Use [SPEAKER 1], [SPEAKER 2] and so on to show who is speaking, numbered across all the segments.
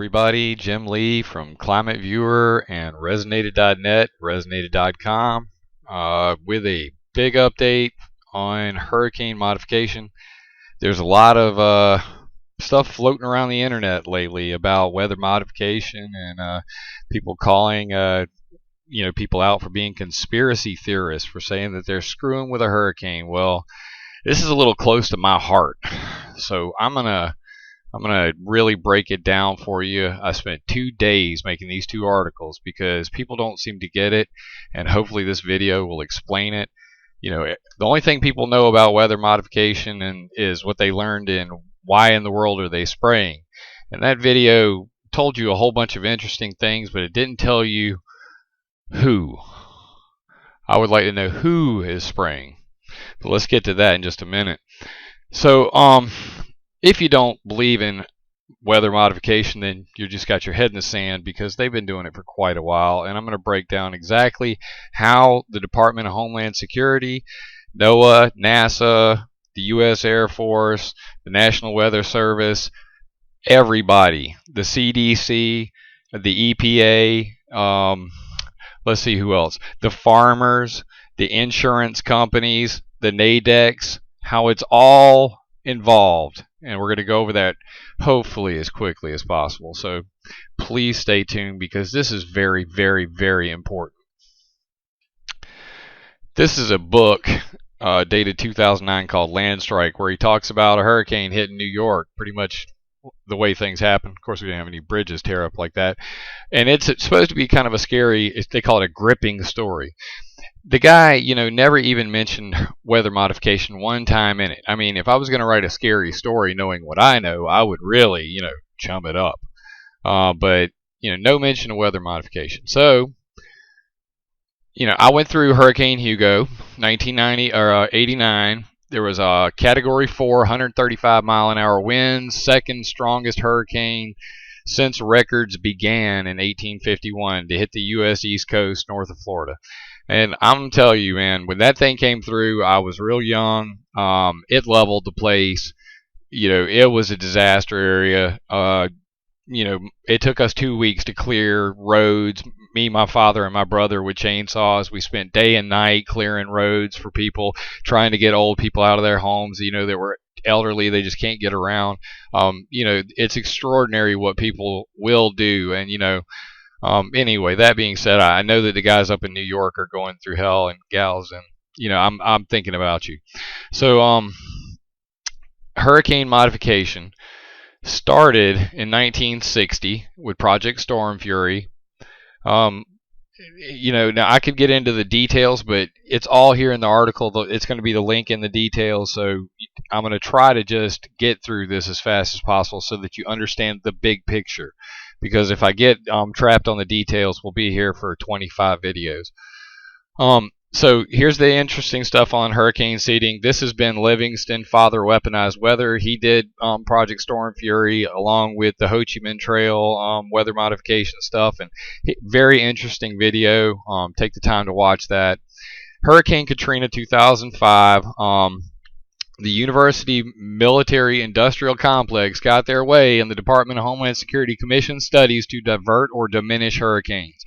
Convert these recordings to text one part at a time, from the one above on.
[SPEAKER 1] everybody. Jim Lee from ClimateViewer and Resonated.net, Resonated.com, with a big update on hurricane modification. There's a lot of stuff floating around the internet lately about weather modification and people calling people out for being conspiracy theorists, for saying that they're screwing with a hurricane. Well, this is a little close to my heart, so I'm gonna really break it down for you. I spent 2 days making these 2 articles because people don't seem to get it, and hopefully this video will explain it. The only thing people know about weather modification is what they learned in Why in the World Are They Spraying? And that video told you a whole bunch of interesting things, but it didn't tell you who. I would like to know who is spraying. But let's get to that in just a minute. So, if you don't believe in weather modification, then you just got your head in the sand, because they've been doing it for quite a while. And I'm going to break down exactly how the Department of Homeland Security, NOAA, NASA, the U.S. Air Force, the National Weather Service, everybody, the CDC, the EPA, let's see who else, the farmers, the insurance companies, the NADEX, how it's all involved. And we're going to go over that hopefully as quickly as possible. So please stay tuned, because this is very, very, very important. This is a book dated 2009 called Land Strike, where he talks about a hurricane hitting New York, pretty much the way things happen. Of course, we didn't have any bridges tear up like that. And it's supposed to be kind of a scary, they call it a gripping story. The guy, never even mentioned weather modification one time in it. I mean, if I was going to write a scary story knowing what I know, I would really, chum it up. But, no mention of weather modification. So, I went through Hurricane Hugo, 1989. There was a Category 4, 135 mile an hour winds, second strongest hurricane since records began in 1851 to hit the U.S. East Coast north of Florida. And I'm telling you, man, when that thing came through, I was real young. It leveled the place. It was a disaster area. It took us 2 weeks to clear roads. Me, my father, and my brother with chainsaws. We spent day and night clearing roads for people, trying to get old people out of their homes, that were elderly. They just can't get around. It's extraordinary what people will do. And, anyway, that being said, I know that the guys up in New York are going through hell, and gals, and I'm thinking about you. So hurricane modification started in 1960 with Project Storm Fury. Now I could get into the details, but it's all here in the article. It's going to be the link in the details, so I'm going to try to just get through this as fast as possible so that you understand the big picture. Because if I get trapped on the details, we'll be here for 25 videos. So here's the interesting stuff on hurricane seeding. This has been Livingston, Father Weaponized Weather. He did Project Storm Fury along with the Ho Chi Minh Trail weather modification stuff, and very interesting video. Take the time to watch that. Hurricane Katrina 2005. The University Military Industrial Complex got their way, and the Department of Homeland Security commissioned studies to divert or diminish hurricanes.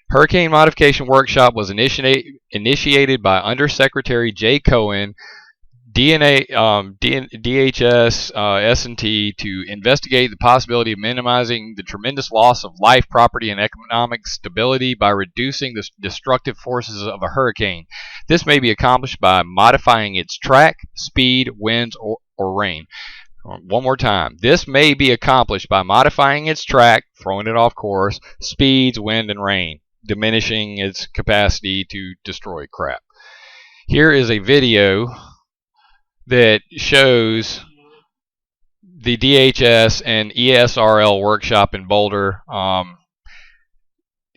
[SPEAKER 1] Hurricane Modification Workshop was initiated by Undersecretary Jay Cohen, DHS, S&T, to investigate the possibility of minimizing the tremendous loss of life, property, and economic stability by reducing the destructive forces of a hurricane. This may be accomplished by modifying its track, speed, winds, or rain. One more time. This may be accomplished by modifying its track, throwing it off course, speeds, wind, and rain, diminishing its capacity to destroy crap. Here is a video that shows the DHS and ESRL workshop in Boulder.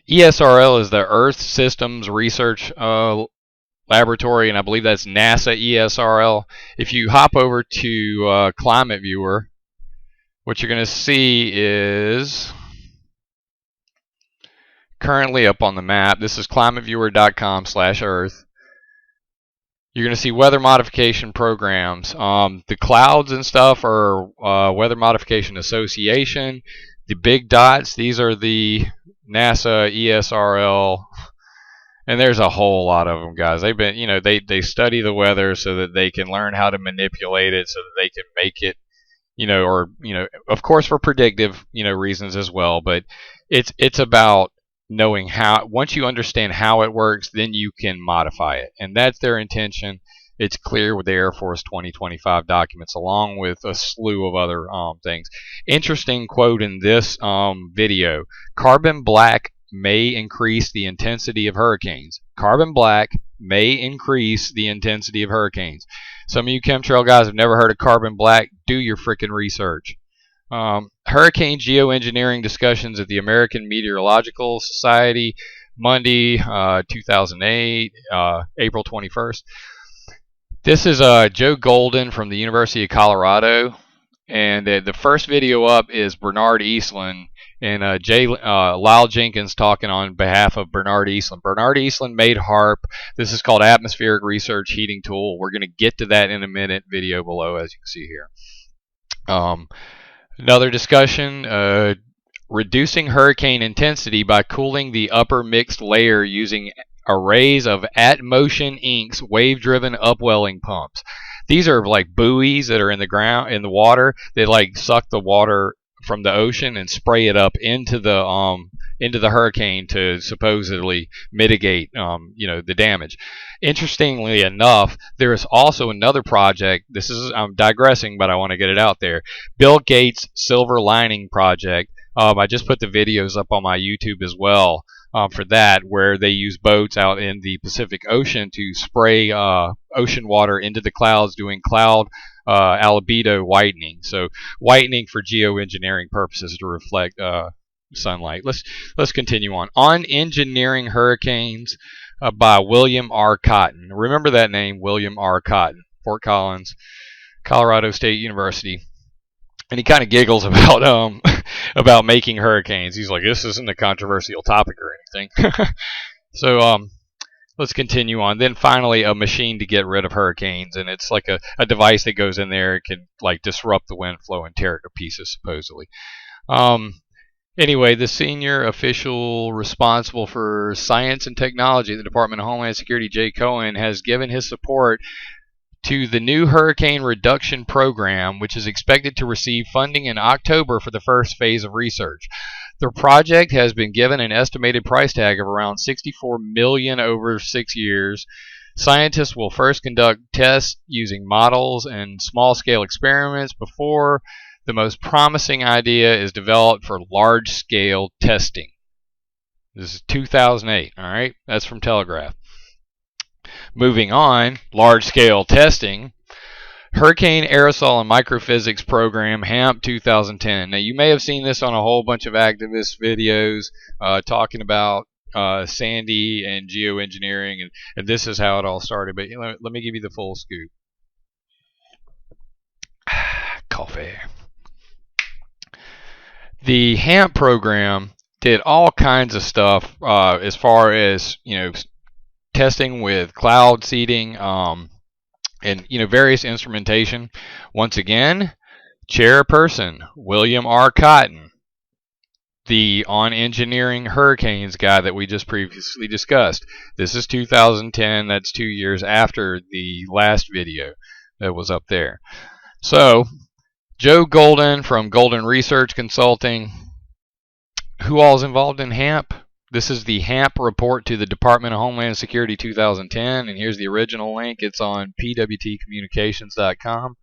[SPEAKER 1] ESRL is the Earth Systems Research Laboratory, and I believe that's NASA ESRL. If you hop over to ClimateViewer, what you're going to see is currently up on the map. This is climateviewer.com/Earth. You're going to see weather modification programs. The clouds and stuff are Weather Modification Association. The big dots, these are the NASA ESRL, and there's a whole lot of them, guys. They've been, they study the weather so that they can learn how to manipulate it, so that they can make it, or of course for predictive, reasons as well. But it's about knowing how. Once you understand how it works, then you can modify it, and that's their intention. It's clear with the Air Force 2025 documents, along with a slew of other things. Interesting quote in this video: carbon black may increase the intensity of hurricanes. Carbon black may increase the intensity of hurricanes. Some of you chemtrail guys have never heard of carbon black. Do your freaking research. Hurricane geoengineering discussions at the American Meteorological Society, Monday, 2008, April 21st. This is Joe Golden from the University of Colorado, and the first video up is Bernard Eastland and Lyle Jenkins talking on behalf of Bernard Eastland. Bernard Eastland made HAARP. This is called Atmospheric Research Heating Tool. We're going to get to that in a minute. Video below, as you can see here. Another discussion: reducing hurricane intensity by cooling the upper mixed layer using arrays of at-motion inks wave-driven upwelling pumps. These are like buoys that are in the ground, in the water. They like suck the water from the ocean and spray it up into the hurricane to supposedly mitigate the damage. Interestingly enough, there is also another project. I'm digressing, but I want to get it out there. Bill Gates' Silver Lining Project. I just put the videos up on my YouTube as well. For that, where they use boats out in the Pacific Ocean to spray ocean water into the clouds, doing cloud albedo whitening. So whitening for geoengineering purposes to reflect sunlight. Let's continue on engineering hurricanes by William R. Cotton. Remember that name, William R. Cotton, Fort Collins, Colorado State University. And he kind of giggles about about making hurricanes. He's like, this isn't a controversial topic or anything. So let's continue on. Then finally, a machine to get rid of hurricanes, and it's like a device that goes in there. It can like disrupt the wind flow and tear it to pieces, supposedly. Anyway, the senior official responsible for science and technology at the Department of Homeland Security, Jay Cohen, has given his support to the new Hurricane Reduction Program, which is expected to receive funding in October for the first phase of research. The project has been given an estimated price tag of around $64 million over 6 years. Scientists will first conduct tests using models and small-scale experiments before the most promising idea is developed for large-scale testing. This is 2008, all right? That's from Telegraph. Moving on, large-scale testing. Hurricane Aerosol and Microphysics Program, HAARP 2010. Now, you may have seen this on a whole bunch of activist videos talking about Sandy and geoengineering, and this is how it all started. But let me give you the full scoop. Coffee. The HAARP program did all kinds of stuff as far as, testing with cloud seeding and various instrumentation. Once again, chairperson William R. Cotton, the On Engineering Hurricanes guy that we just previously discussed. This is 2010. That's 2 years after the last video that was up there. So Joe Golden from Golden Research Consulting. Who all is involved in HAARP? This is the HAARP report to the Department of Homeland Security 2010, and here's the original link. It's on pwtcommunications.com.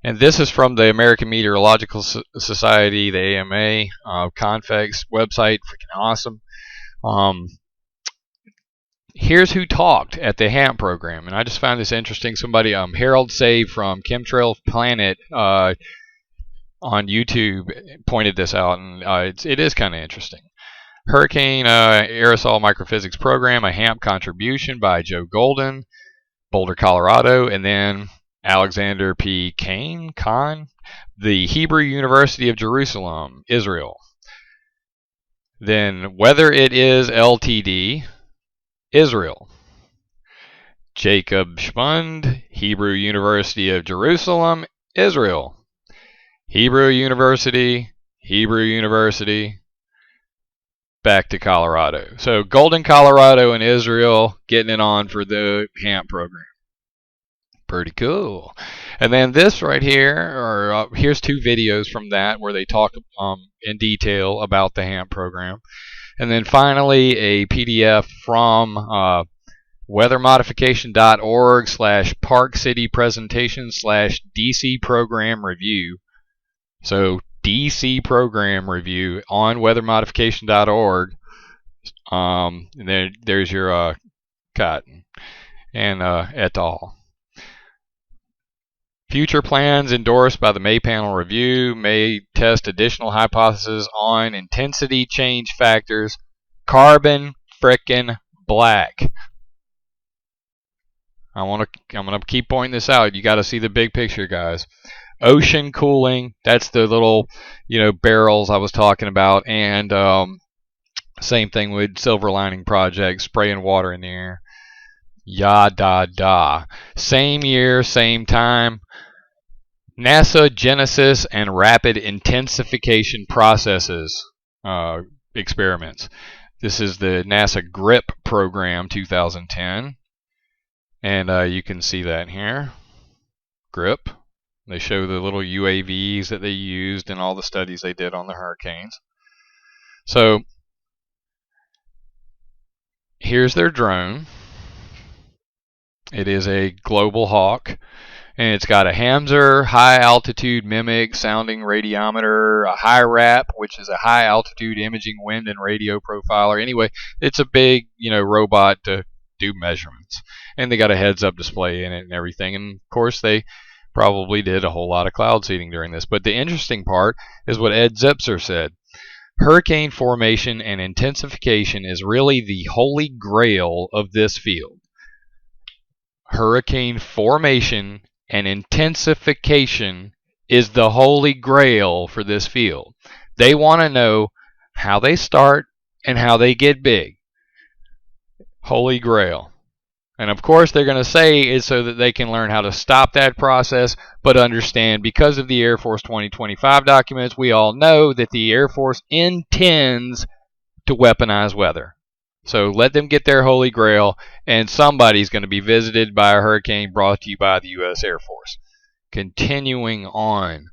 [SPEAKER 1] And this is from the American Meteorological Society, the AMA, Convex website. Freaking awesome. Here's who talked at the HAARP program, and I just found this interesting. Somebody, Harold Save from Chemtrail Planet on YouTube, pointed this out, and it is kind of interesting. Hurricane Aerosol Microphysics Program, a HAARP contribution by Joe Golden, Boulder, Colorado, and then Alexander P. Kahn, the Hebrew University of Jerusalem, Israel. Then Whether It Is Ltd., Israel. Jacob Schmund, Hebrew University of Jerusalem, Israel. Hebrew University, Hebrew University, back to Colorado. So Golden, Colorado and Israel getting it on for the HAARP program. Pretty cool. And then this right here, or here's two videos from that where they talk in detail about the HAARP program. And then finally a PDF from weathermodification.org/Park City Presentation/DC Program Review. So DC Program Review on weathermodification.org. And there's your Cotton and et al. Future plans endorsed by the May panel review may test additional hypotheses on intensity change factors. Carbon frickin' black. I'm gonna keep pointing this out. You got to see the big picture, guys. Ocean cooling. That's the little, barrels I was talking about, and same thing with Silver Lining Project, spraying water in the air. Yada. Same year, same time. NASA Genesis and Rapid Intensification Processes experiments. This is the NASA GRIP program 2010. And you can see that here. GRIP. They show the little UAVs that they used in all the studies they did on the hurricanes. So here's their drone. It is a Global Hawk. And it's got a Hamzer high altitude mimic sounding radiometer, a HAARP, which is a high altitude imaging wind and radio profiler. Anyway, it's a big, robot to do measurements. And they got a heads up display in it and everything. And of course, they probably did a whole lot of cloud seeding during this. But the interesting part is what Ed Zipser said. Hurricane formation and intensification is really the holy grail of this field. Hurricane formation and intensification is the holy grail for this field. They want to know how they start and how they get big. Holy grail. And of course they're going to say it's so that they can learn how to stop that process, but understand because of the Air Force 2025 documents, we all know that the Air Force intends to weaponize weather. So let them get their holy grail, and somebody's going to be visited by a hurricane brought to you by the U.S. Air Force. Continuing on.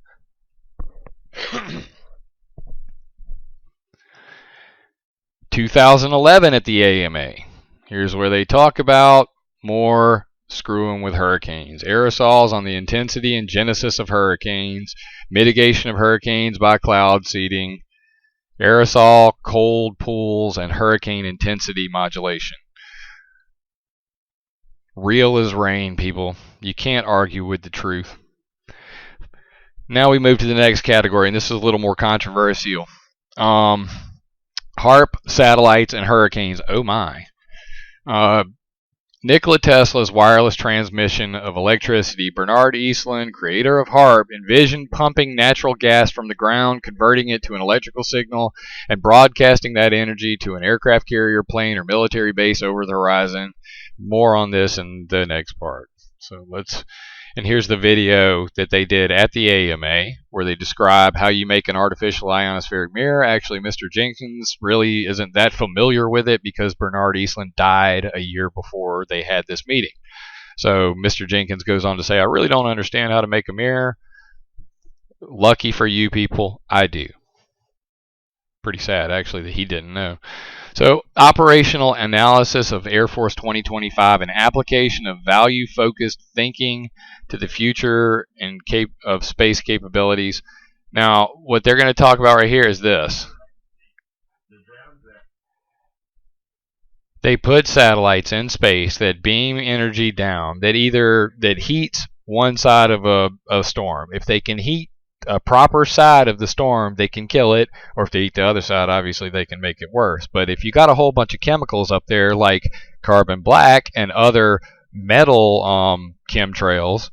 [SPEAKER 1] 2011 at the AMA. Here's where they talk about more screwing with hurricanes. Aerosols on the intensity and genesis of hurricanes. Mitigation of hurricanes by cloud seeding. Aerosol, cold pools, and hurricane intensity modulation. Real as rain, people. You can't argue with the truth. Now we move to the next category, and this is a little more controversial. HAARP, satellites, and hurricanes. Oh my. Nikola Tesla's wireless transmission of electricity. Bernard Eastlund, creator of HAARP, envisioned pumping natural gas from the ground, converting it to an electrical signal, and broadcasting that energy to an aircraft carrier, plane, or military base over the horizon. More on this in the next part. And here's the video that they did at the AMA where they describe how you make an artificial ionospheric mirror. Actually, Mr. Jenkins really isn't that familiar with it because Bernard Eastlund died a year before they had this meeting. So Mr. Jenkins goes on to say, I really don't understand how to make a mirror. Lucky for you people, I do. Pretty sad, actually, that he didn't know. So, operational analysis of Air Force 2025, an application of value-focused thinking to the future and of space capabilities. Now, what they're going to talk about right here is this. They put satellites in space that beam energy down, that heats one side of a storm. If they can heat a proper side of the storm, they can kill it, or if they eat the other side, obviously they can make it worse. But if you got a whole bunch of chemicals up there like carbon black and other metal chemtrails,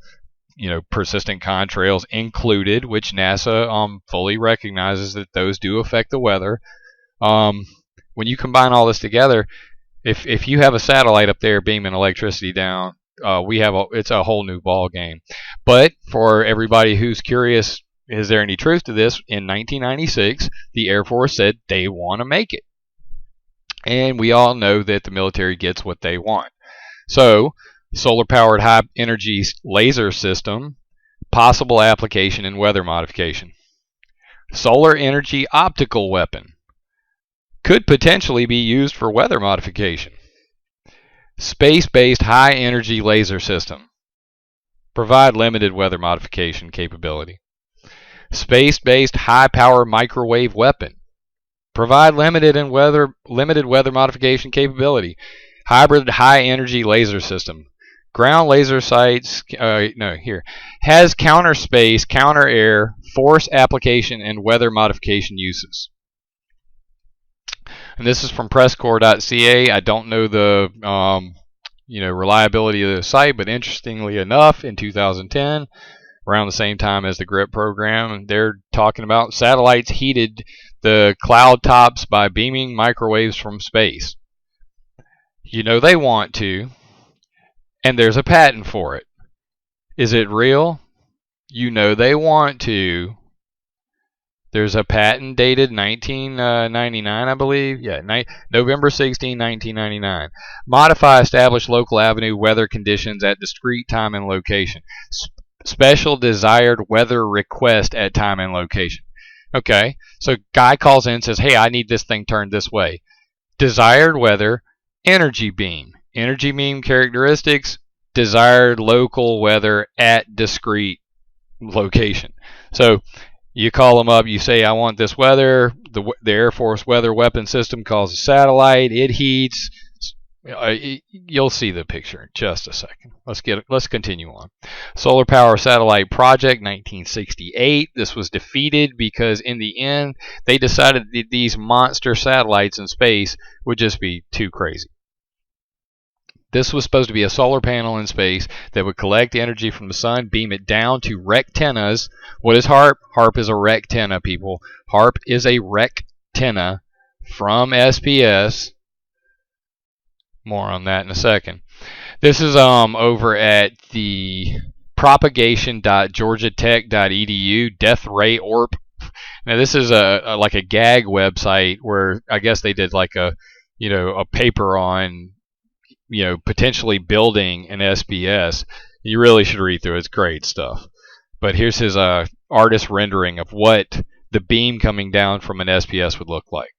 [SPEAKER 1] persistent contrails included, which NASA fully recognizes that those do affect the weather. When you combine all this together, if you have a satellite up there beaming electricity down, it's a whole new ball game. But for everybody who's curious Is there any truth to this? In 1996, the Air Force said they want to make it. And we all know that the military gets what they want. So, solar-powered high-energy laser system, possible application in weather modification. Solar energy optical weapon, could potentially be used for weather modification. Space-based high-energy laser system, provide limited weather modification capability. Space-based high-power microwave weapon, provide limited weather modification capability. Hybrid high-energy laser system, ground laser sights. Has counter space, counter air, force application, and weather modification uses. And this is from presscorps.ca. I don't know the reliability of the site, but interestingly enough, in 2010, around the same time as the GRIP program, they're talking about satellites heated the cloud tops by beaming microwaves from space. They want to, and there's a patent for it. Is it real? They want to. There's a patent dated 1999, I believe. Yeah, November 16, 1999. Modify established local avenue weather conditions at discrete time and location. Special desired weather request at time and location. Okay, so guy calls in and says, hey, I need this thing turned this way. Desired weather, energy beam. Energy beam characteristics, desired local weather at discrete location. So you call them up, you say, I want this weather. The Air Force weather weapon system calls a satellite. It heats. You'll see the picture in just a second. Let's continue on. Solar Power Satellite Project, 1968. This was defeated because in the end, they decided that these monster satellites in space would just be too crazy. This was supposed to be a solar panel in space that would collect energy from the sun, beam it down to rectennas. What is HAARP? HAARP is a rectenna, people. HAARP is a rectenna from SPS. More on that in a second. This is over at the propagation.georgiatech.edu, death ray AARP. Now this is like a gag website where I guess they did like a paper on potentially building an SPS. You really should read through it. It's great stuff. But here's his artist rendering of what the beam coming down from an SPS would look like.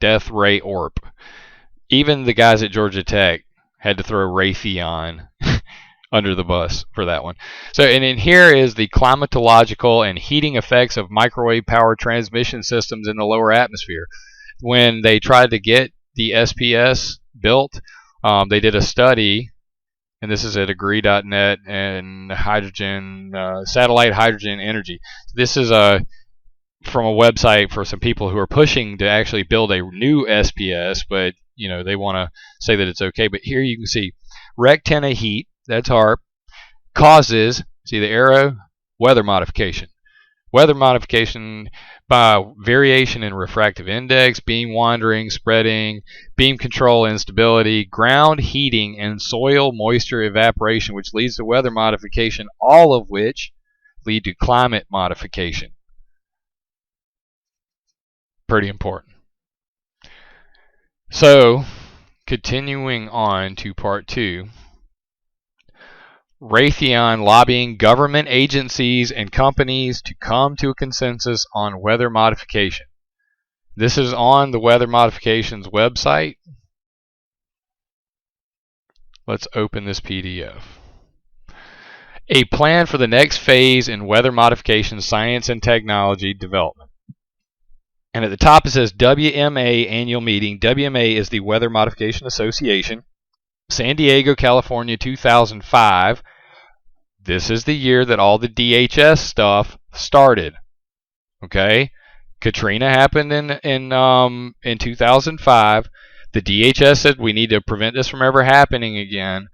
[SPEAKER 1] Death ray AARP. Even the guys at Georgia Tech had to throw Raytheon under the bus for that one. So, and in here is the climatological and heating effects of microwave power transmission systems in the lower atmosphere. When they tried to get the SPS built, they did a study, and this is at agree.net and hydrogen, satellite hydrogen energy. This is from a website for some people who are pushing to actually build a new SPS, but they want to say that it's okay. But here you can see rectenna heat, that's HAARP, causes, see the arrow, weather modification. Weather modification by variation in refractive index, beam wandering, spreading, beam control instability, ground heating, and soil moisture evaporation, which leads to weather modification, all of which lead to climate modification. Pretty important. So, continuing on to part 2. Raytheon lobbying government agencies and companies to come to a consensus on weather modification. This is on the Weather Modifications website. Let's open this PDF. A plan for the next phase in weather modification science and technology development. And at the top it says WMA annual meeting. WMA is the Weather Modification Association. San Diego, California, 2005. This is the year that all the DHS stuff started. Okay? Katrina happened in 2005. The DHS said we need to prevent this from ever happening again.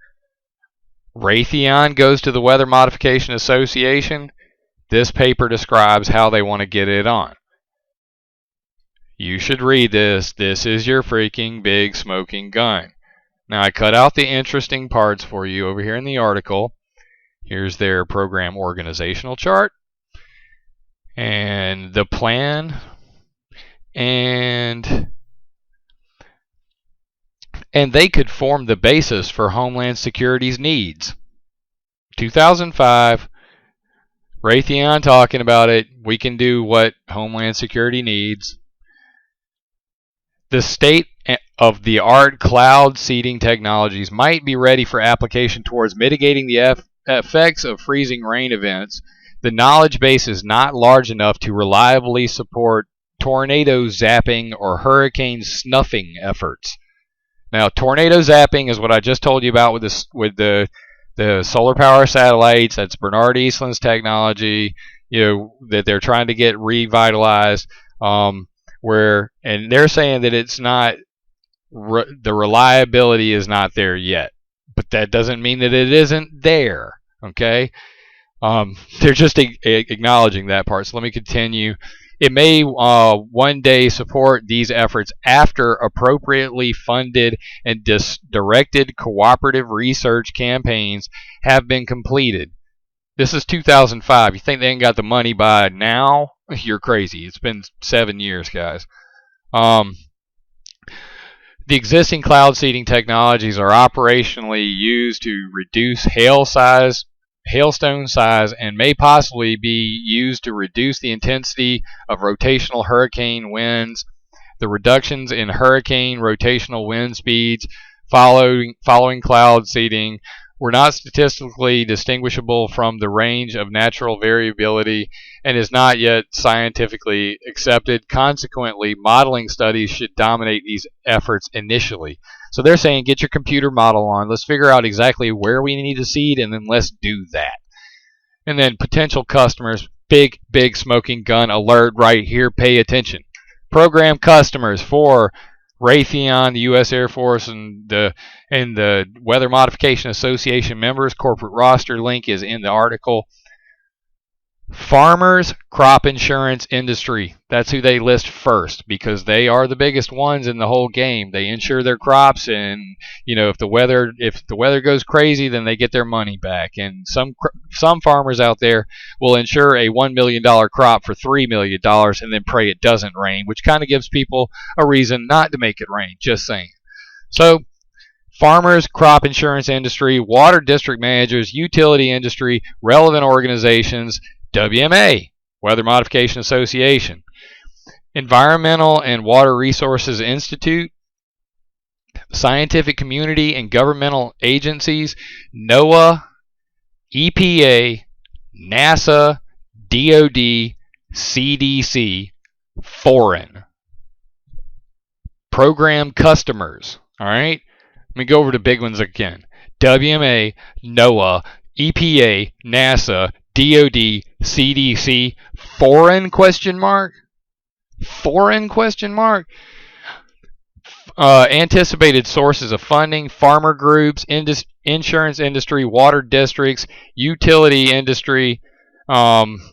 [SPEAKER 1] Raytheon goes to the Weather Modification Association. This paper describes how they want to get it on. You should read this. This is your freaking big smoking gun. Now, I cut out the interesting parts for you over here in the article. Here's their program organizational chart. and the plan, and they could form the basis for Homeland Security's needs. 2005, Raytheon talking about it. We can do what Homeland Security needs. The state-of-the-art cloud seeding technologies might be ready for application towards mitigating the effects of freezing rain events. The knowledge base is not large enough to reliably support tornado zapping or hurricane snuffing efforts. Now, tornado zapping is what I just told you about with the solar power satellites. That's Bernard Eastland's technology, that they're trying to get revitalized. And they're saying that it's not, the reliability is not there yet, but that doesn't mean that it isn't there. Okay, they're just acknowledging that part. So let me continue. It may one day support these efforts after appropriately funded and directed cooperative research campaigns have been completed. This is 2005. You think they ain't got the money by now? You're crazy. It's been 7 years, guys. The existing cloud seeding technologies are operationally used to reduce hailstone size, and may possibly be used to reduce the intensity of rotational hurricane winds. The reductions in hurricane rotational wind speeds following cloud seeding were not statistically distinguishable from the range of natural variability and is not yet scientifically accepted. Consequently, modeling studies should dominate these efforts initially. So they're saying, get your computer model on. Let's figure out exactly where we need to seed, and then let's do that. And then potential customers, big smoking gun alert right here. Pay attention. Program customers for Raytheon, the U.S. Air Force, and the Weather Modification Association members. Corporate roster link is in the article. Farmers, crop insurance industry. That's who they list first, because they are the biggest ones in the whole game. They insure their crops, and if the weather goes crazy, then they get their money back. And some farmers out there will insure a $1 million crop for $3 million and then pray it doesn't rain, which kind of gives people a reason not to make it rain. Just saying. So, farmers, crop insurance industry, water district managers, utility industry, relevant organizations, WMA, Weather Modification Association, Environmental and Water Resources Institute, scientific community and governmental agencies, NOAA, EPA, NASA, DOD, CDC, foreign. Program customers, all right? Let me go over the big ones again. WMA, NOAA, EPA, NASA, DOD, CDC, foreign question mark? Foreign question mark? Anticipated sources of funding, farmer groups, insurance industry, water districts, utility industry,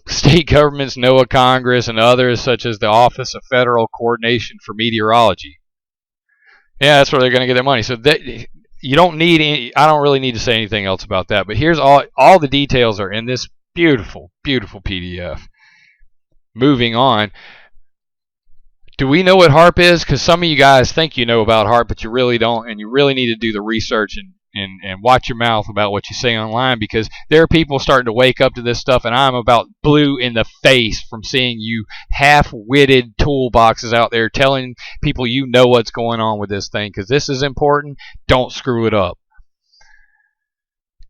[SPEAKER 1] state governments, NOAA, Congress, and others such as the Office of Federal Coordination for Meteorology. Yeah, that's where they're going to get their money. So you don't need any, I don't really need to say anything else about that, but here's all the details are in this beautiful PDF. Moving on. Do we know what HAARP is? Because some of you guys think you know about HAARP, but you really don't, and you really need to do the research and watch your mouth about what you say online, because there are people starting to wake up to this stuff, and I'm about blue in the face from seeing you half-witted toolboxes out there telling people you know what's going on with this thing, because this is important. Don't screw it up.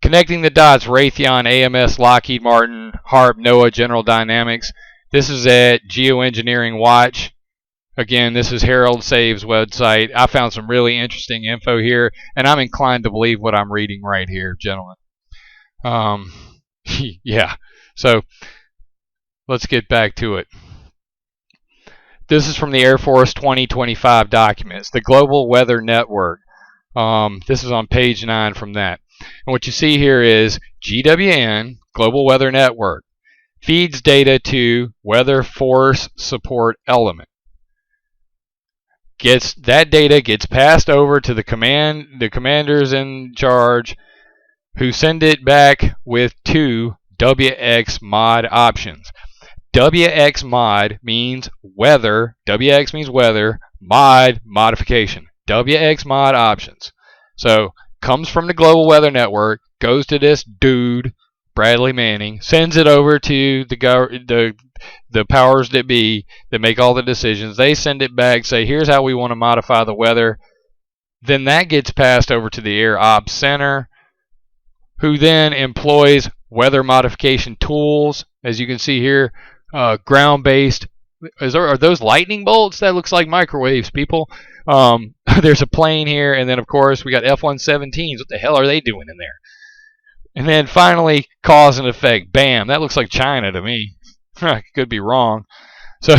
[SPEAKER 1] Connecting the dots, Raytheon, AMS, Lockheed Martin, HAARP, NOAA, General Dynamics. This is at Geoengineering Watch. Again, this is Harold Save's website. I found some really interesting info here, and I'm inclined to believe what I'm reading right here, gentlemen. Yeah, so let's get back to it. This is from the Air Force 2025 documents, the Global Weather Network. This is on page 9 from that. And what you see here is GWN, Global Weather Network, feeds data to Weather Force Support Element. That data gets passed over to the commanders in charge, who send it back with 2 WX mod options. WX mod means weather. WX means weather. Mod, modification. WX mod options. So comes from the Global Weather Network, goes to this dude, Bradley Manning, sends it over to the powers that be that make all the decisions. They send it back, say, here's how we want to modify the weather. Then that gets passed over to the Air Ops Center, who then employs weather modification tools. As you can see here, ground-based. Are those lightning bolts? That looks like microwaves, people. There's a plane here, and then, of course, we got F-117s. What the hell are they doing in there? And then finally, cause and effect. Bam, that looks like China to me. Could be wrong. So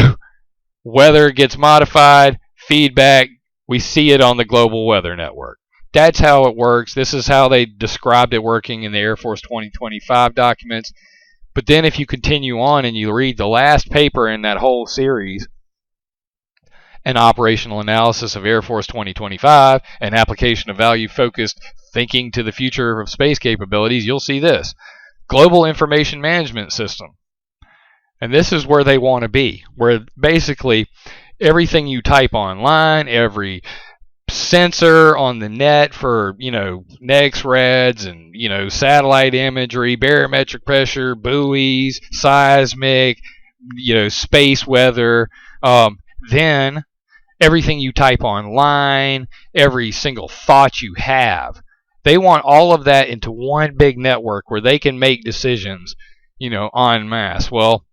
[SPEAKER 1] weather gets modified, feedback, we see it on the Global Weather Network. That's how it works. This is how they described it working in the Air Force 2025 documents. But then if you continue on and you read the last paper in that whole series, an operational analysis of Air Force 2025, an application of value-focused thinking to the future of space capabilities, you'll see this. Global Information Management System. And this is where they want to be, where basically everything you type online, every sensor on the net for, NEXRADs and, satellite imagery, barometric pressure, buoys, seismic, space weather, then everything you type online, every single thought you have. They want all of that into one big network where they can make decisions, en masse. Well,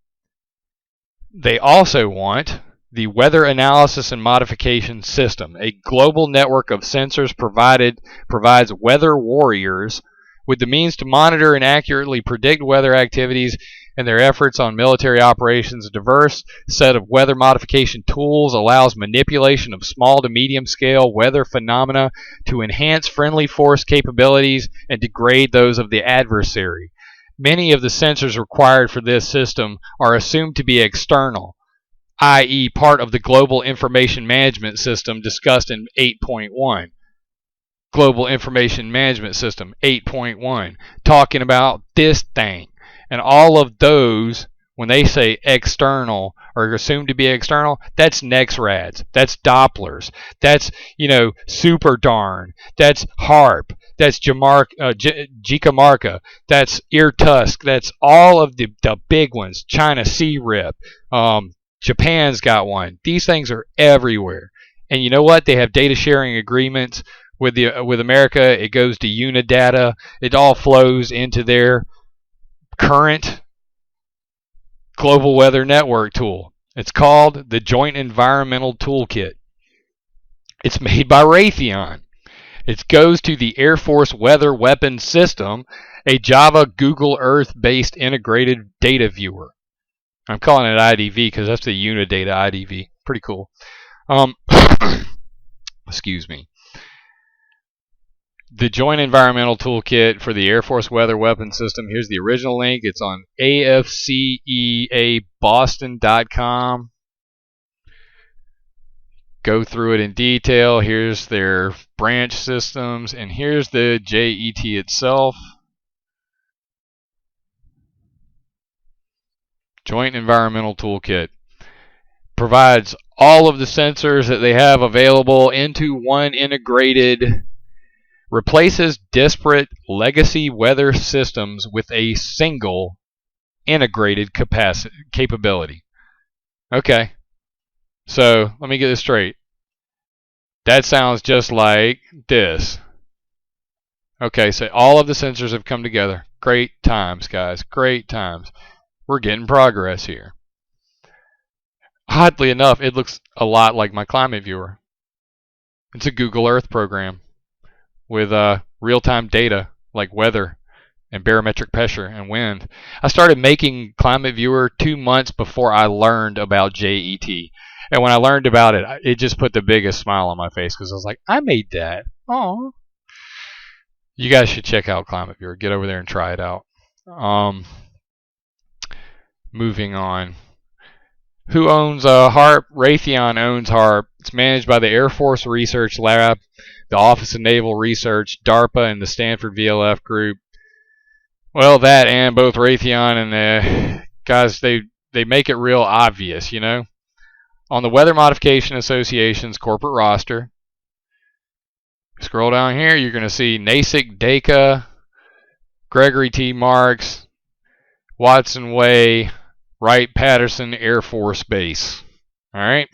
[SPEAKER 1] they also want the Weather Analysis and Modification System. A global network of sensors provides weather warriors with the means to monitor and accurately predict weather activities and their efforts on military operations. A diverse set of weather modification tools allows manipulation of small to medium scale weather phenomena to enhance friendly force capabilities and degrade those of the adversary. Many of the sensors required for this system are assumed to be external, i.e. part of the Global Information Management System discussed in 8.1. Global Information Management System 8.1, talking about this thing. And all of those, when they say external or assumed to be external, that's NEXRADs, that's Dopplers, that's, Super Darn, that's HAARP, that's Jikamarka, that's Irtusk, that's all of the big ones. China CRIP, Japan's got one. These things are everywhere. And you know what? They have data sharing agreements with America. It goes to Unidata. It all flows into their current Global Weather Network tool. It's called the Joint Environmental Toolkit. It's made by Raytheon. It goes to the Air Force Weather Weapons System, a Java Google Earth-based integrated data viewer. I'm calling it IDV because that's the Unidata IDV. Pretty cool. Excuse me. The Joint Environmental Toolkit for the Air Force Weather Weapons System. Here's the original link. It's on afceaboston.com. Go through it in detail. Here's their branch systems, and here's the JET itself. Joint Environmental Toolkit provides all of the sensors that they have available into one integrated, replaces disparate legacy weather systems with a single integrated capability. Okay, so let me get this straight. That sounds just like this. Okay, so all of the sensors have come together. Great times, guys. Great times. We're getting progress here. Oddly enough, it looks a lot like my ClimateViewer. It's a Google Earth program with real-time data like weather and barometric pressure and wind. I started making ClimateViewer 2 months before I learned about JET. And when I learned about it, it just put the biggest smile on my face because I was like, I made that. Aww. You guys should check out ClimateViewer. Get over there and try it out. Moving on. Who owns HAARP? Raytheon owns HAARP. It's managed by the Air Force Research Lab, the Office of Naval Research, DARPA, and the Stanford VLF Group. Well, that and both Raytheon and the guys, they they make it real obvious, you know. On the Weather Modification Association's corporate roster, scroll down here, you're going to see Nasik Dacre, Gregory T. Marks, Watson Way, Wright-Patterson Air Force Base. All right?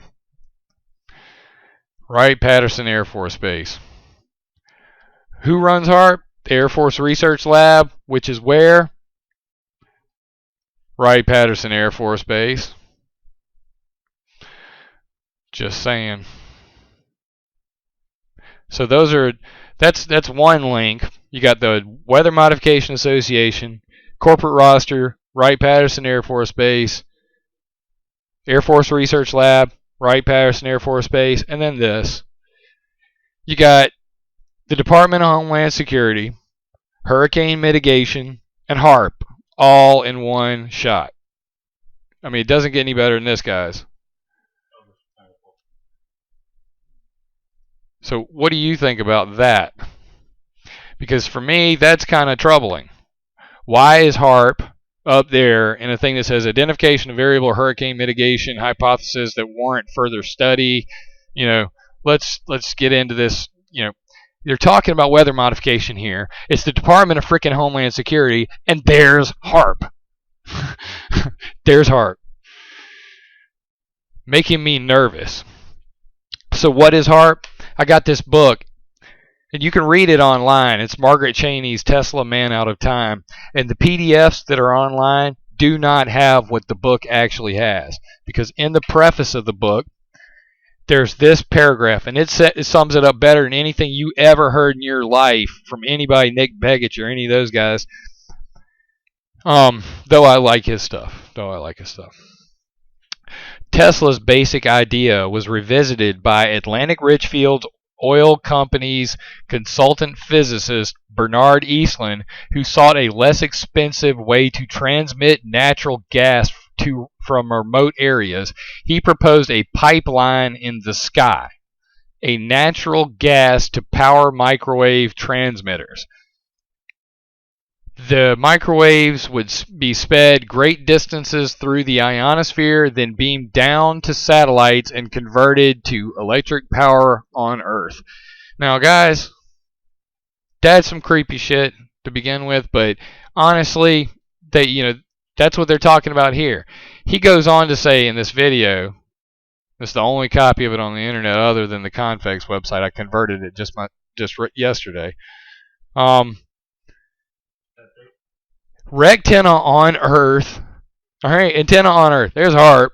[SPEAKER 1] Wright-Patterson Air Force Base. Who runs HAARP? The Air Force Research Lab, which is where? Wright-Patterson Air Force Base. Just saying. So that's one link. You got the Weather Modification Association, corporate roster, Wright-Patterson Air Force Base, Air Force Research Lab, Wright-Patterson Air Force Base, and then this. You got the Department of Homeland Security, Hurricane Mitigation, and HAARP all in one shot. I mean, it doesn't get any better than this, guys. So what do you think about that? Because for me, that's kind of troubling. Why is HAARP up there in a thing that says identification of variable hurricane mitigation hypothesis that warrant further study? You know, let's get into this. You know, you're talking about weather modification here. It's the Department of freaking Homeland Security, and there's HAARP. There's HAARP. Making me nervous. So what is HAARP? I got this book, and you can read it online. It's Margaret Cheney's Tesla Man Out of Time. And the PDFs that are online do not have what the book actually has. Because in the preface of the book, there's this paragraph, and it sums it up better than anything you ever heard in your life from anybody, Nick Begich or any of those guys. Though I like his stuff. Tesla's basic idea was revisited by Atlantic Richfield Oil Company's consultant physicist Bernard Eastland, who sought a less expensive way to transmit natural gas from remote areas. He proposed a pipeline in the sky, a natural gas to power microwave transmitters. The microwaves would be sped great distances through the ionosphere, then beamed down to satellites and converted to electric power on Earth. Now, guys, that's some creepy shit to begin with, but honestly, that's what they're talking about here. He goes on to say in this video, it's the only copy of it on the internet other than the Convex website. I converted it just yesterday. Rectenna on Earth. All right, antenna on Earth. There's HAARP.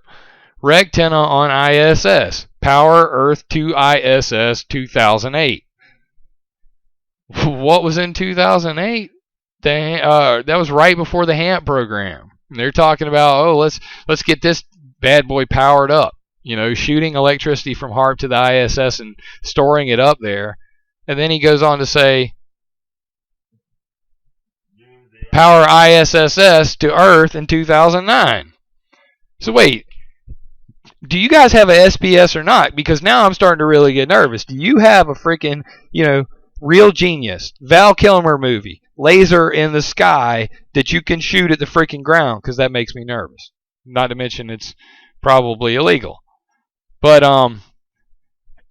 [SPEAKER 1] Rectenna on ISS. Power Earth to ISS 2008. What was in 2008? That was right before the HAARP program. And they're talking about, let's get this bad boy powered up. You know, shooting electricity from HAARP to the ISS and storing it up there. And then he goes on to say, power ISSS to Earth in 2009. So wait, do you guys have a SPS or not? Because now I'm starting to really get nervous. Do you have a freaking, Real Genius, Val Kilmer movie, laser in the sky that you can shoot at the freaking ground? Because that makes me nervous. Not to mention it's probably illegal. But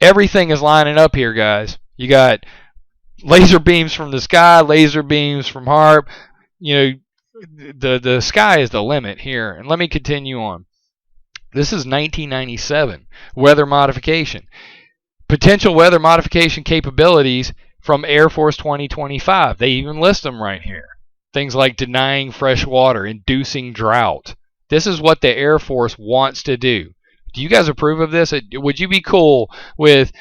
[SPEAKER 1] everything is lining up here, guys. You got laser beams from the sky, laser beams from HAARP. The sky is the limit here. And let me continue on. This is 1997. Weather modification. Potential weather modification capabilities from Air Force 2025. They even list them right here. Things like denying fresh water, inducing drought. This is what the Air Force wants to do. Do you guys approve of this? Would you be cool with,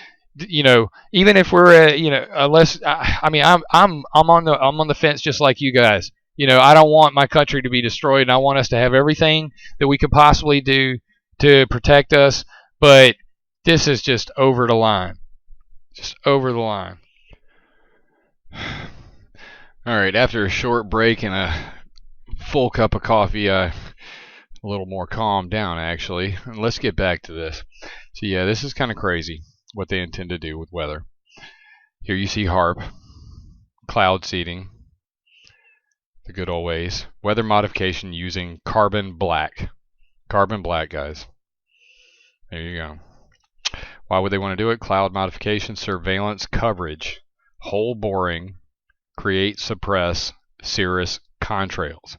[SPEAKER 1] even if we're, unless I'm on the fence just like you guys. I don't want my country to be destroyed, and I want us to have everything that we could possibly do to protect us. But this is just over the line. Just over the line. All right, after a short break and a full cup of coffee, a little more calmed down, actually. Let's get back to this. So, yeah, this is kind of crazy what they intend to do with weather. Here you see HAARP, cloud seeding. The good old ways. Weather modification using carbon black. Carbon black, guys. There you go. Why would they want to do it? Cloud modification, surveillance, coverage, hole boring, create, suppress, cirrus contrails.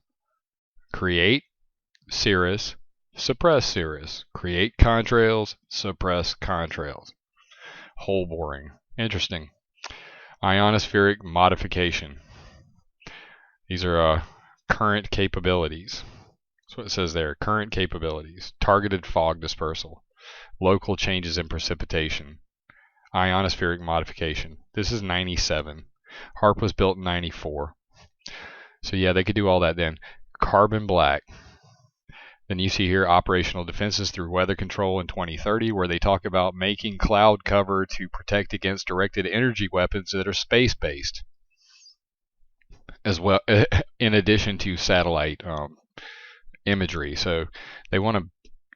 [SPEAKER 1] Create cirrus, suppress cirrus. Create contrails, suppress contrails. Hole boring. Interesting. Ionospheric modification. These are current capabilities. That's what it says there. Current capabilities. Targeted fog dispersal. Local changes in precipitation. Ionospheric modification. This is 97. HAARP was built in 94. So yeah, they could do all that then. Carbon black. Then you see here operational defenses through weather control in 2030, where they talk about making cloud cover to protect against directed energy weapons that are space-based, as well, in addition to satellite imagery. So they want to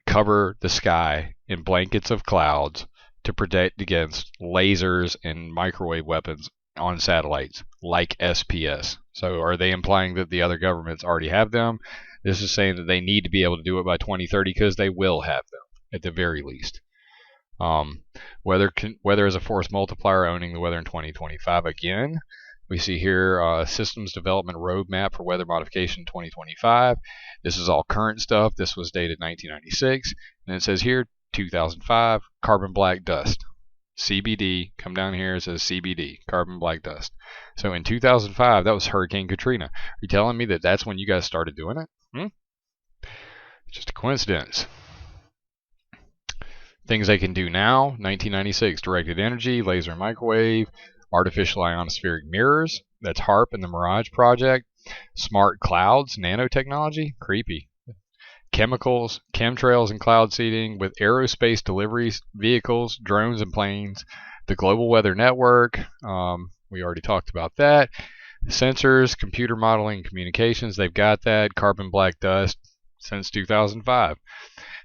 [SPEAKER 1] cover the sky in blankets of clouds to protect against lasers and microwave weapons on satellites, like SPS. So are they implying that the other governments already have them? This is saying that they need to be able to do it by 2030 because they will have them at the very least. Weather as a force multiplier, owning the weather in 2025 again. We see here systems development roadmap for weather modification 2025. This is all current stuff. This was dated 1996. And it says here 2005 carbon black dust. CBD, come down here, it says CBD, carbon black dust. So in 2005, that was Hurricane Katrina. Are you telling me that that's when you guys started doing it? Just a coincidence. Things they can do now, 1996, directed energy, laser and microwave, artificial ionospheric mirrors, that's HAARP and the Mirage project, smart clouds, nanotechnology, creepy. Chemicals, chemtrails and cloud seeding with aerospace deliveries, vehicles, drones and planes, the global weather network, we already talked about that. Sensors, computer modeling, communications, they've got that. Carbon black dust since 2005.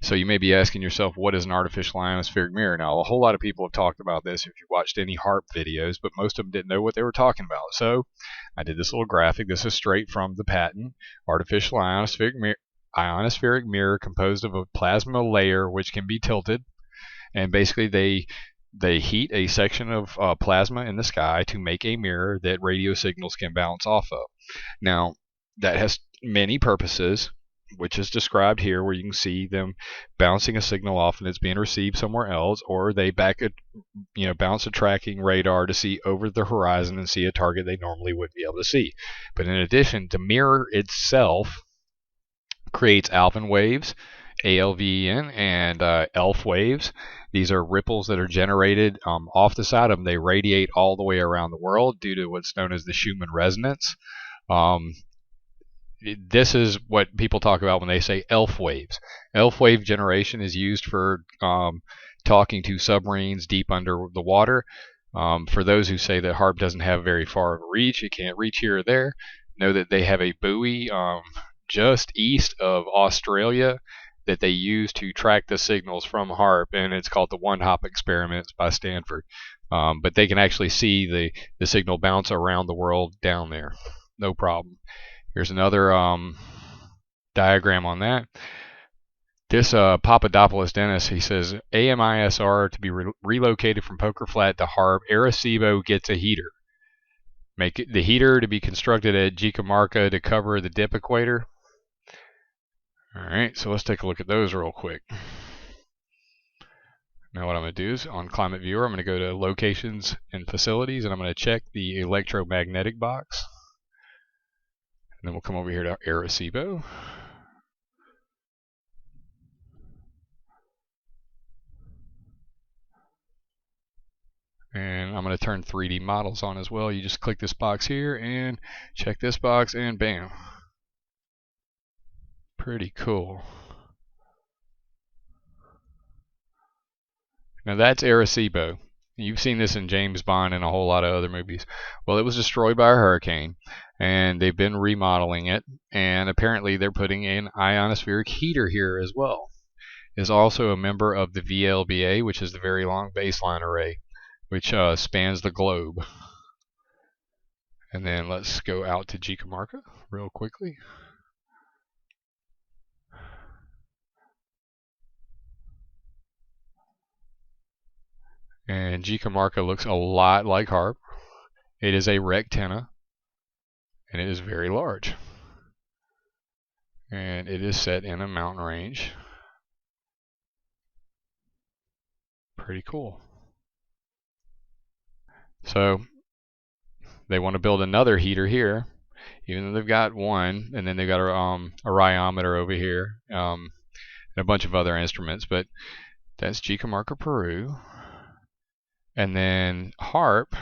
[SPEAKER 1] So you may be asking yourself, what is an artificial ionospheric mirror? Now, a whole lot of people have talked about this if you watched any HAARP videos, but most of them didn't know what they were talking about. So I did this little graphic. This is straight from the patent. Artificial ionospheric mirror composed of a plasma layer which can be tilted, and basically they heat a section of plasma in the sky to make a mirror that radio signals can bounce off of. Now, that has many purposes, which is described here, where you can see them bouncing a signal off and it's being received somewhere else, or they bounce a tracking radar to see over the horizon and see a target they normally wouldn't be able to see. But in addition, the mirror itself creates Alvin waves, ALVN, and ELF waves. These are ripples that are generated off the side of them. They radiate all the way around the world due to what's known as the Schumann resonance. This is what people talk about when they say ELF waves. ELF wave generation is used for talking to submarines deep under the water. For those who say that HAARP doesn't have very far of a reach, it can't reach here or there, know that they have a buoy just east of Australia that they use to track the signals from HAARP, and it's called the one-hop experiments by Stanford. But they can actually see the signal bounce around the world down there. No problem. Here's another diagram on that. This Papadopoulos Dennis, he says, AMISR to be relocated from Poker Flat to HAARP. Arecibo gets a heater. Make the heater to be constructed at Jicamarca to cover the dip equator. Alright, so let's take a look at those real quick. Now what I'm going to do is, on ClimateViewer, I'm going to go to Locations and Facilities, and I'm going to check the electromagnetic box. And then we'll come over here to Arecibo. And I'm going to turn 3D models on as well. You just click this box here and check this box, and bam. Pretty cool. Now that's Arecibo. You've seen this in James Bond and a whole lot of other movies. Well, it was destroyed by a hurricane, and they've been remodeling it, and apparently they're putting an ionospheric heater here as well. Is also a member of the VLBA, which is the Very Long Baseline Array, which spans the globe. And then let's go out to Jicamarca real quickly. And Geoengineering looks a lot like HAARP. It is a rectenna, and it is very large. And it is set in a mountain range. Pretty cool. So they want to build another heater here, even though they've got one, and then they've got a rheometer over here, and a bunch of other instruments. But that's Geoengineering Peru. And then HAARP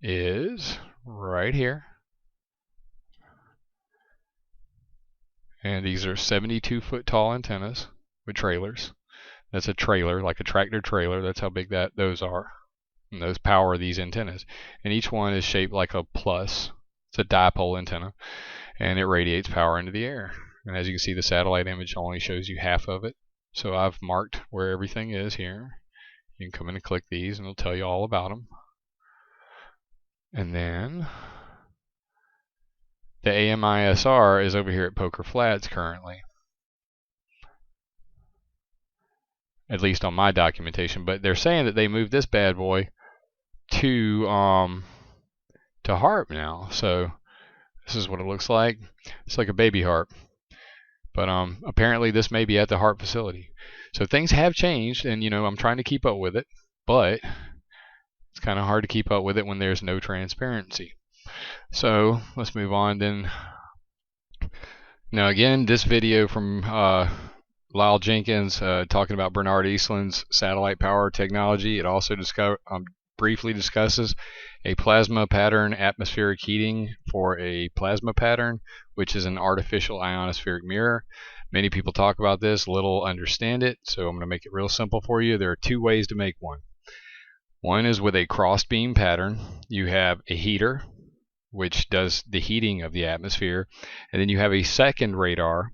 [SPEAKER 1] is right here. And these are 72-foot tall antennas with trailers. That's a trailer, like a tractor trailer. That's how big those are. And those power these antennas. And each one is shaped like a plus. It's a dipole antenna. And it radiates power into the air. And as you can see, the satellite image only shows you half of it. So I've marked where everything is here. You can come in and click these and it'll tell you all about them. And then the AMISR is over here at Poker Flats currently. At least on my documentation. But they're saying that they moved this bad boy to HAARP now. So this is what it looks like. It's like a baby HAARP. But apparently this may be at the HAARP facility. So things have changed, and I'm trying to keep up with it, but it's kind of hard to keep up with it when there's no transparency. So let's move on then. Now again, this video from Lyle Jenkins talking about Bernard Eastland's satellite power technology. It also briefly discusses a plasma pattern atmospheric heating for a plasma pattern, which is an artificial ionospheric mirror. Many people talk about this, little understand it, so I'm going to make it real simple for you. There are two ways to make one. One is with a cross-beam pattern. You have a heater, which does the heating of the atmosphere, and then you have a second radar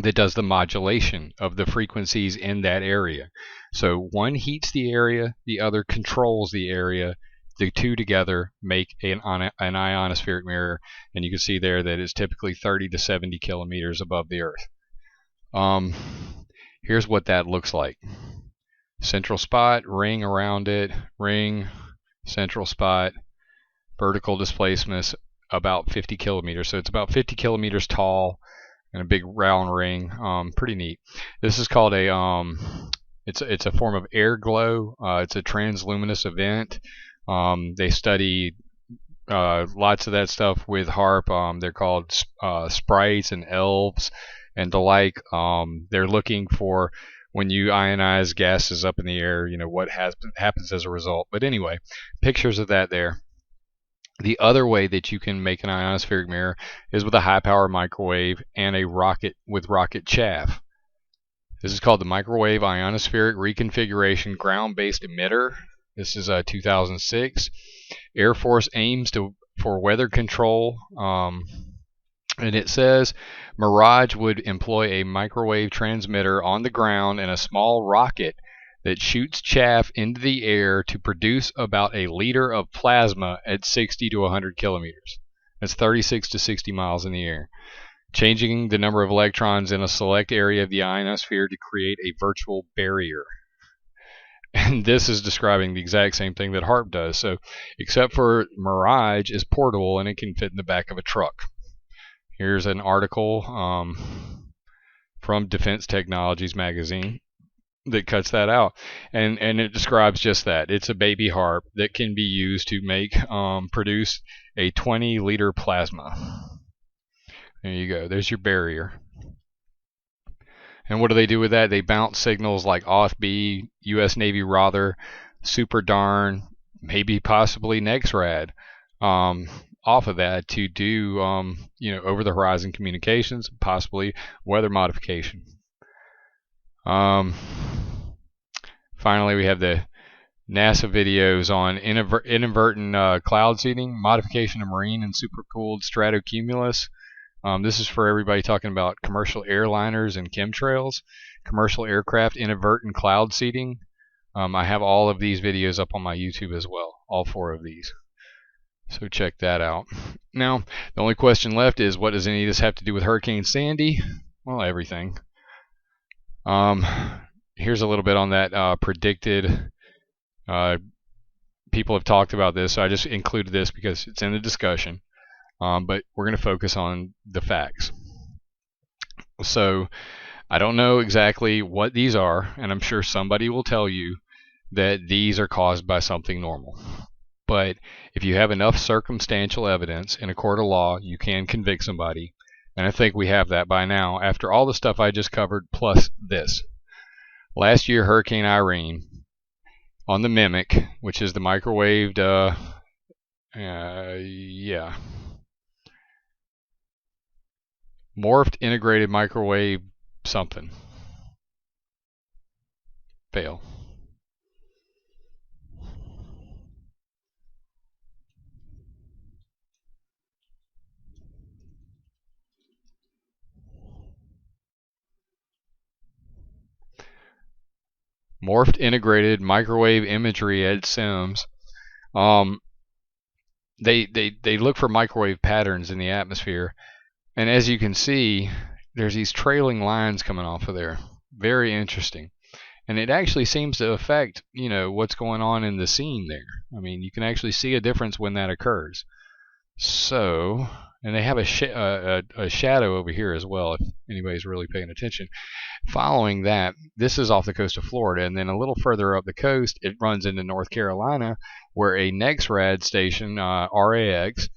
[SPEAKER 1] that does the modulation of the frequencies in that area. So one heats the area, the other controls the area. The two together make an ionospheric mirror, and you can see there that it's typically 30 to 70 kilometers above the Earth. Here's what that looks like. Central spot, ring around it, ring, central spot, vertical displacements about 50 kilometers. So it's about 50 kilometers tall and a big round ring. Pretty neat. This is called it's a form of air glow. It's a transluminous event. They study lots of that stuff with HAARP. They're called sprites and elves and the like. They're looking for when you ionize gases up in the air, what happens as a result. But anyway, pictures of that there. The other way that you can make an ionospheric mirror is with a high power microwave and a rocket with rocket chaff. This is called the Microwave Ionospheric Reconfiguration Ground-Based Emitter. This is 2006. Air Force aims for weather control, and it says Mirage would employ a microwave transmitter on the ground and a small rocket that shoots chaff into the air to produce about a liter of plasma at 60 to 100 kilometers. That's 36 to 60 miles in the air, changing the number of electrons in a select area of the ionosphere to create a virtual barrier. And this is describing the exact same thing that HAARP does. So, except for Mirage is portable and it can fit in the back of a truck. Here's an article from Defense Technologies magazine that cuts that out, and it describes just that. It's a baby HAARP that can be used to produce a 20-liter plasma. There you go. There's your barrier. And what do they do with that? They bounce signals like OFB, U.S. Navy Rother, Super Darn, maybe possibly NexRad off of that to do over-the-horizon communications, possibly weather modification. Finally, we have the NASA videos on inadvertent cloud seeding, modification of marine and supercooled stratocumulus. This is for everybody talking about commercial airliners and chemtrails, commercial aircraft inadvertent cloud seeding. I have all of these videos up on my YouTube as well, all 4 of these. So check that out. Now, the only question left is, what does any of this have to do with Hurricane Sandy? Well, everything. here's a little bit on that predicted. People have talked about this, so I just included this because it's in the discussion. But we're going to focus on the facts. So I don't know exactly what these are, and I'm sure somebody will tell you that these are caused by something normal. But if you have enough circumstantial evidence in a court of law, you can convict somebody. And I think we have that by now after all the stuff I just covered plus this. Last year, Hurricane Irene on the Mimic, which is the microwaved, morphed integrated microwave something. Fail. Morphed integrated microwave imagery at Sims. They look for microwave patterns in the atmosphere, and as you can see, there's these trailing lines coming off of there. Very interesting. And it actually seems to affect, what's going on in the scene there. I mean, you can actually see a difference when that occurs. So, and they have a shadow over here as well, if anybody's really paying attention. Following that, this is off the coast of Florida, and then a little further up the coast, it runs into North Carolina, where a NEXRAD station, RAX,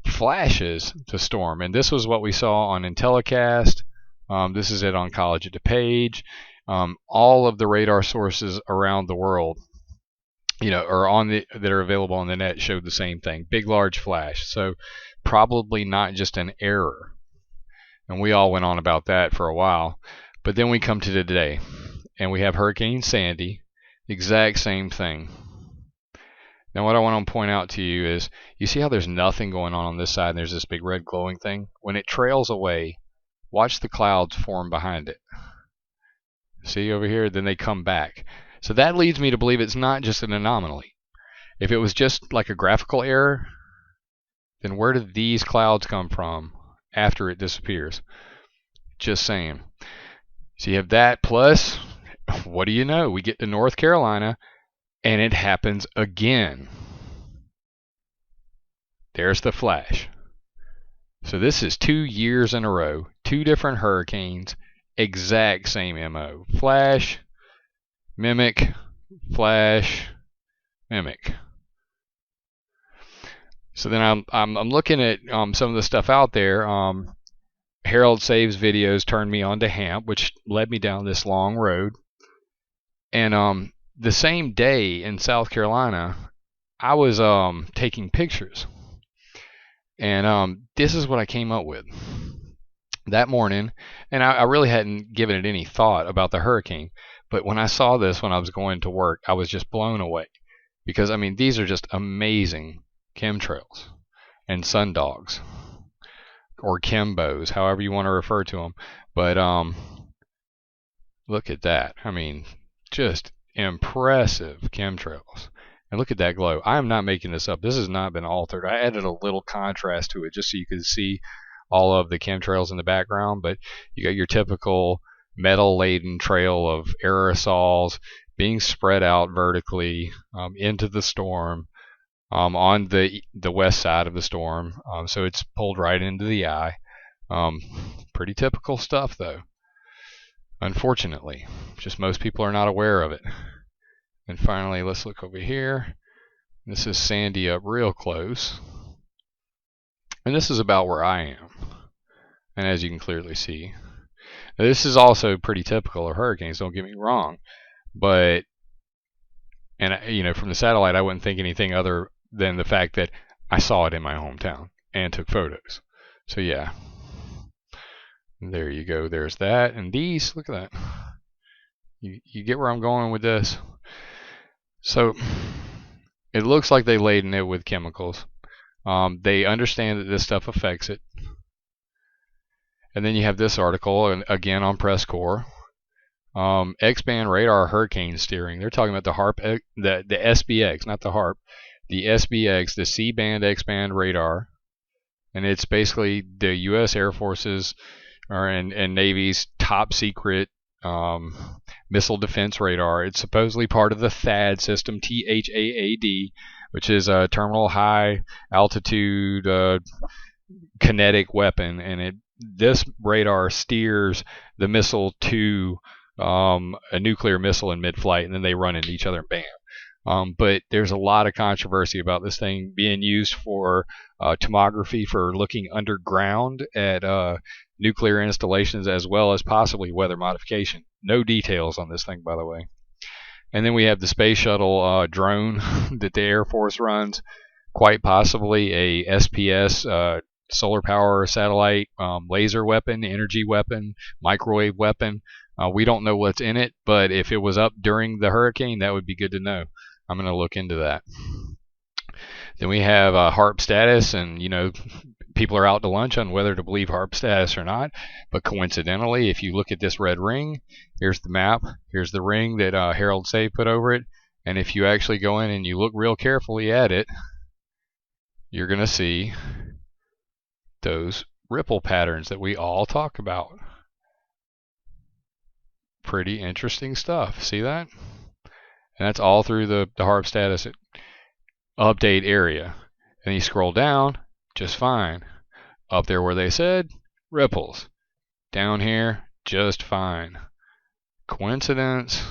[SPEAKER 1] flashes to storm. And this was what we saw on Intellicast. This is it on College at DePage. All of the radar sources around the world, or that are available on the net, showed the same thing. Big, large flash. So probably not just an error. And we all went on about that for a while. But then we come to today, and we have Hurricane Sandy, exact same thing. Now what I want to point out to you is, you see how there's nothing going on this side, and there's this big red glowing thing? When it trails away, watch the clouds form behind it. See over here? Then they come back. So that leads me to believe it's not just an anomaly. If it was just like a graphical error, then where did these clouds come from after it disappears? Just saying. So you have that, plus, what do you know? We get to North Carolina, and it happens again. There's the flash. So this is 2 years in a row, 2 different hurricanes, exact same MO. Flash, mimic, flash, mimic. So then I'm looking at some of the stuff out there. Harold Saves videos turned me on to HAARP, which led me down this long road. And the same day in South Carolina, I was taking pictures. And this is what I came up with that morning. And I really hadn't given it any thought about the hurricane. But when I saw this when I was going to work, I was just blown away. Because, I mean, these are just amazing chemtrails and sundogs. Or chembos, however you want to refer to them. But look at that. I mean, just impressive chemtrails. And look at that glow. I am not making this up. This has not been altered. I added a little contrast to it just so you could see all of the chemtrails in the background. But you got your typical metal-laden trail of aerosols being spread out vertically into the storm. On the west side of the storm, so it's pulled right into the eye. Pretty typical stuff, though. Unfortunately, just most people are not aware of it. And finally, let's look over here. This is Sandy up real close, and this is about where I am. And as you can clearly see, now, this is also pretty typical of hurricanes. Don't get me wrong, but from the satellite, I wouldn't think anything other than the fact that I saw it in my hometown and took photos. So yeah, there you go. There's that. And these, look at that. You get where I'm going with this? So it looks like they laden it with chemicals. They understand that this stuff affects it. And then you have this article, and again on Press Corps. X-band radar hurricane steering. They're talking about the HAARP, the SBX, not the HAARP. The SBX, the C-band X-band radar, and it's basically the U.S. Air Force's and Navy's top secret missile defense radar. It's supposedly part of the THAAD system, THAAD, which is a terminal high altitude kinetic weapon, and this radar steers the missile to a nuclear missile in mid-flight, and then they run into each other and bam. But there's a lot of controversy about this thing being used for tomography, for looking underground at nuclear installations, as well as possibly weather modification. No details on this thing, by the way. And then we have the space shuttle drone that the Air Force runs, quite possibly a SPS, solar power satellite, laser weapon, energy weapon, microwave weapon. We don't know what's in it, but if it was up during the hurricane, that would be good to know. I'm going to look into that. Then we have HAARP status, and people are out to lunch on whether to believe HAARP status or not. But coincidentally, if you look at this red ring, here's the map, here's the ring that Harold Say put over it, and if you actually go in and you look real carefully at it, you're going to see those ripple patterns that we all talk about. Pretty interesting stuff. See that? And that's all through the HAARP status update area. And you scroll down, just fine. Up there where they said, ripples. Down here, just fine. Coincidence?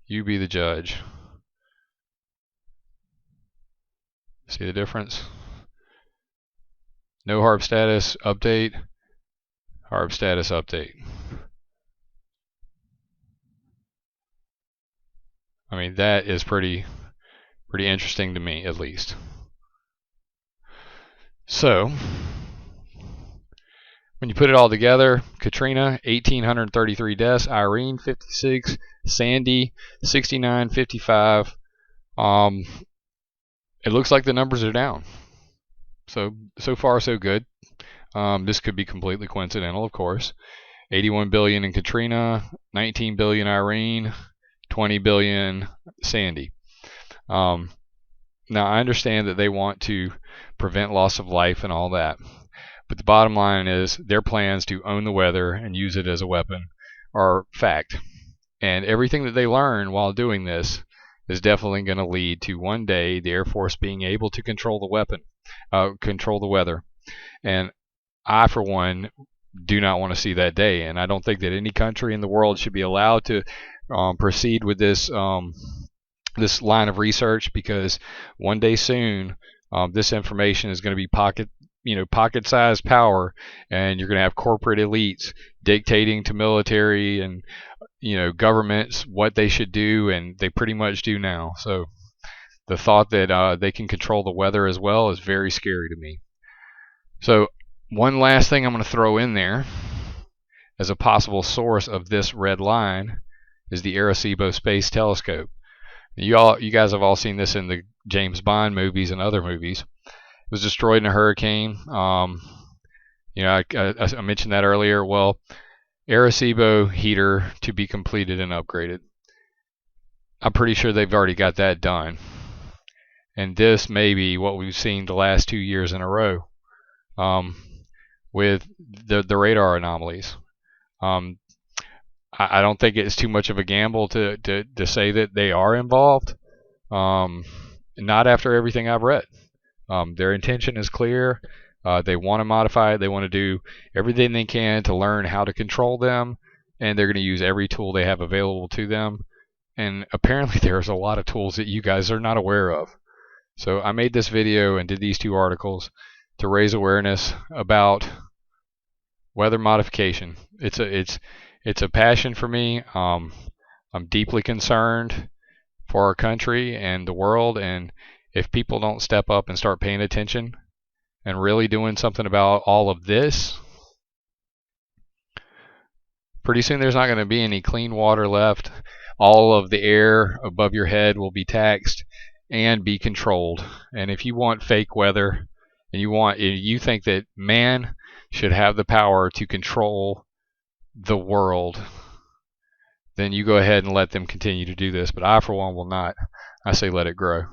[SPEAKER 1] You be the judge. See the difference? No HAARP status update, HAARP status update. I mean, that is pretty interesting to me, at least. So, when you put it all together, Katrina, 1,833 deaths, Irene, 56, Sandy, 69, 55. It looks like the numbers are down. So far, so good. This could be completely coincidental, of course. 81 billion in Katrina, 19 billion Irene, 20 billion Sandy. Now, I understand that they want to prevent loss of life and all that, but the bottom line is their plans to own the weather and use it as a weapon are fact. And everything that they learn while doing this is definitely going to lead to one day the Air Force being able to control the weather. And I, for one, do not want to see that day, and I don't think that any country in the world should be allowed to proceed with this this line of research, because one day soon this information is going to be pocket-sized power, and you're going to have corporate elites dictating to military and governments what they should do, and they pretty much do now. So the thought that they can control the weather as well is very scary to me. So one last thing I'm going to throw in there as a possible source of this red line is the Arecibo Space Telescope. You guys have all seen this in the James Bond movies and other movies. It was destroyed in a hurricane. I mentioned that earlier. Well, Arecibo heater to be completed and upgraded. I'm pretty sure they've already got that done. And this may be what we've seen the last 2 years in a row with the radar anomalies. I don't think it's too much of a gamble to say that they are involved. Not after everything I've read. Their intention is clear. They want to modify it. They want to do everything they can to learn how to control them, and they're going to use every tool they have available to them. And apparently there's a lot of tools that you guys are not aware of. So I made this video and did these 2 articles to raise awareness about weather modification. It's a passion for me. I'm deeply concerned for our country and the world, and if people don't step up and start paying attention and really doing something about all of this, pretty soon there's not going to be any clean water left. All of the air above your head will be taxed and be controlled. And if you want fake weather, and you think that man should have the power to control the world, then you go ahead and let them continue to do this. But I, for one, will not. I say let it grow.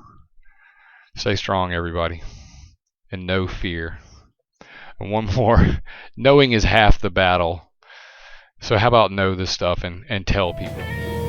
[SPEAKER 1] Stay strong, everybody, and no fear. And one more, knowing is half the battle. So how about know this stuff and tell people?